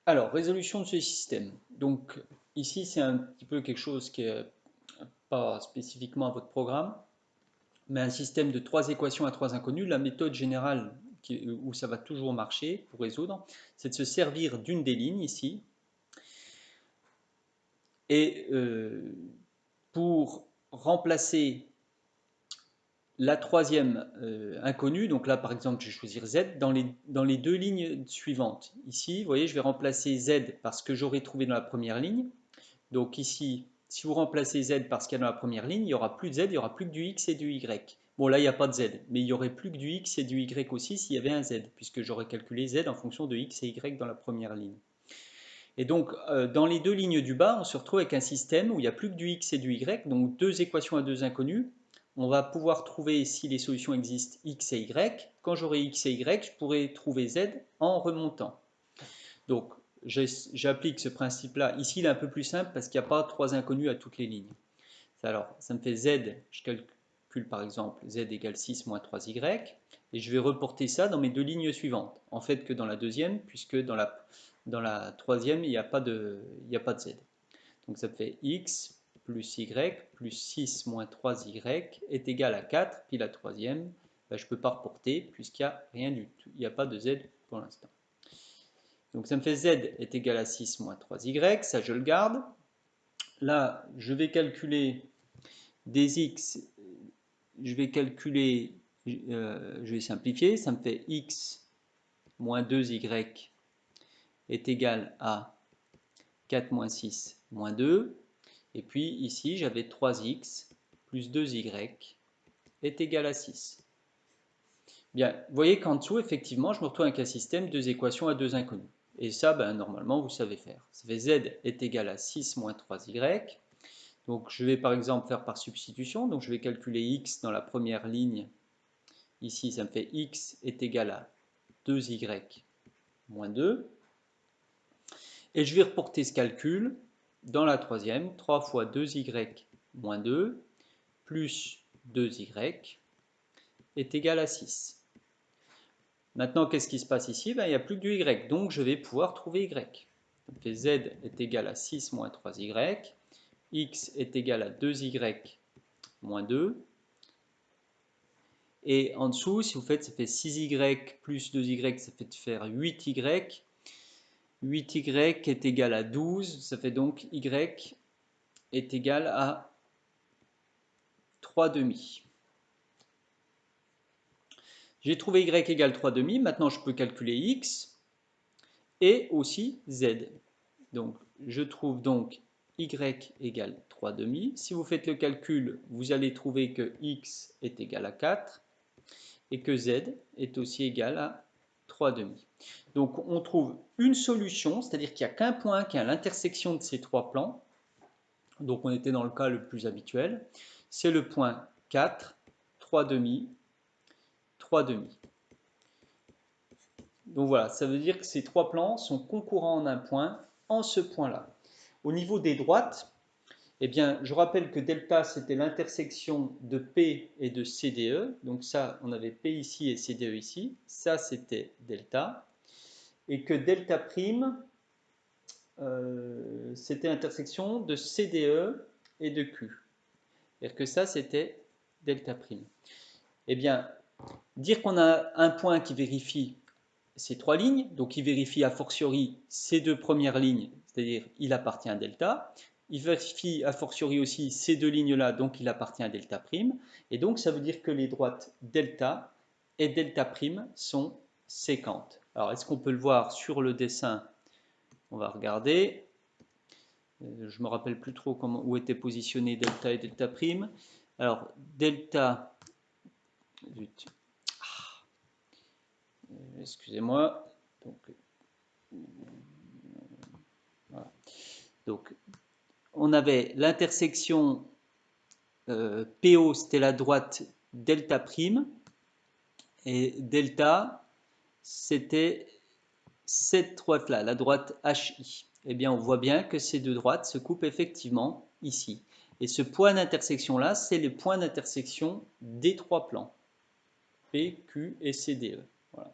Alors, résolution de ce système. Donc, ici, c'est un petit peu quelque chose qui est pas spécifiquement à votre programme, mais un système de trois équations à trois inconnus. La méthode générale où ça va toujours marcher pour résoudre, c'est de se servir d'une des lignes ici. Et pour remplacer la troisième inconnue, donc là par exemple je vais choisir Z, dans les deux lignes suivantes. Ici, vous voyez, je vais remplacer Z parce que j'aurais trouvé dans la première ligne. Donc ici, si vous remplacez Z par ce qu'il y a dans la première ligne, il n'y aura plus de Z, il n'y aura plus que du X et du Y. Bon, là, il n'y a pas de Z, mais il n'y aurait plus que du X et du Y aussi s'il y avait un Z, puisque j'aurais calculé Z en fonction de X et Y dans la première ligne. Et donc, dans les deux lignes du bas, on se retrouve avec un système où il n'y a plus que du X et du Y, donc deux équations à deux inconnues. On va pouvoir trouver, si les solutions existent, X et Y. Quand j'aurai X et Y, je pourrai trouver Z en remontant. Donc, j'applique ce principe-là. Ici, il est un peu plus simple parce qu'il n'y a pas trois inconnus à toutes les lignes. Alors, ça me fait Z, je calcule par exemple Z égale 6 moins 3Y, et je vais reporter ça dans mes deux lignes suivantes. En fait, que dans la deuxième, puisque dans la troisième, il n'y a pas de Z. Donc, ça me fait X plus Y plus 6 moins 3Y est égal à 4, puis la troisième, ben, je ne peux pas reporter puisqu'il n'y a rien du tout. Il n'y a pas de Z pour l'instant. Donc ça me fait Z est égal à 6 moins 3Y, ça je le garde. Là, je vais calculer des X, je vais simplifier, ça me fait X moins 2Y est égal à 4 moins 6 moins 2. Et puis ici, j'avais 3X plus 2Y est égal à 6. Bien, vous voyez qu'en dessous, effectivement, je me retrouve avec un système, deux équations à deux inconnus. Et ça, ben, normalement, vous savez faire. Ça fait Z est égal à 6 moins 3Y. Donc, je vais par exemple faire par substitution. Donc, je vais calculer X dans la première ligne. Ici, ça me fait X est égal à 2Y moins 2. Et je vais reporter ce calcul dans la troisième. 3 fois 2Y moins 2 plus 2Y est égal à 6. Maintenant, qu'est-ce qui se passe ici? Ben, il n'y a plus que du Y, donc je vais pouvoir trouver Y. Donc, Z est égal à 6 moins 3Y, X est égal à 2Y moins 2, et en dessous, si vous faites, ça fait 6Y plus 2Y, ça fait faire 8Y, 8Y est égal à 12, ça fait donc Y est égal à 3 demi. J'ai trouvé Y égale 3 demi, maintenant je peux calculer X et aussi Z. Donc, je trouve donc Y égale 3 demi. Si vous faites le calcul, vous allez trouver que X est égal à 4 et que Z est aussi égal à 3 demi. Donc, on trouve une solution, c'est-à-dire qu'il n'y a qu'un point qui est à l'intersection de ces trois plans. Donc, on était dans le cas le plus habituel. C'est le point 4, 3 demi, 3 demi. Donc voilà, ça veut dire que ces trois plans sont concurrents en un point, en ce point-là. Au niveau des droites, eh bien, je rappelle que delta, c'était l'intersection de P et de CDE. Donc ça, on avait P ici et CDE ici. Ça, c'était delta. Et que delta prime, c'était l'intersection de CDE et de Q. C'est-à-dire que ça, c'était delta prime. Eh bien, dire qu'on a un point qui vérifie ces trois lignes, donc il vérifie a fortiori ces deux premières lignes, c'est-à-dire il appartient à delta. Il vérifie a fortiori aussi ces deux lignes-là, donc il appartient à delta prime. Et donc ça veut dire que les droites delta et delta prime sont séquentes. Alors est-ce qu'on peut le voir sur le dessin? On va regarder. Je ne me rappelle plus trop où étaient positionnés delta et delta prime. Alors delta, excusez-moi. Voilà. Donc on avait l'intersection PO, c'était la droite delta prime, et delta, c'était cette droite-là, la droite HI. Eh bien, on voit bien que ces deux droites se coupent effectivement ici. Et ce point d'intersection-là, c'est le point d'intersection des trois plans, P, Q et CDE. Voilà.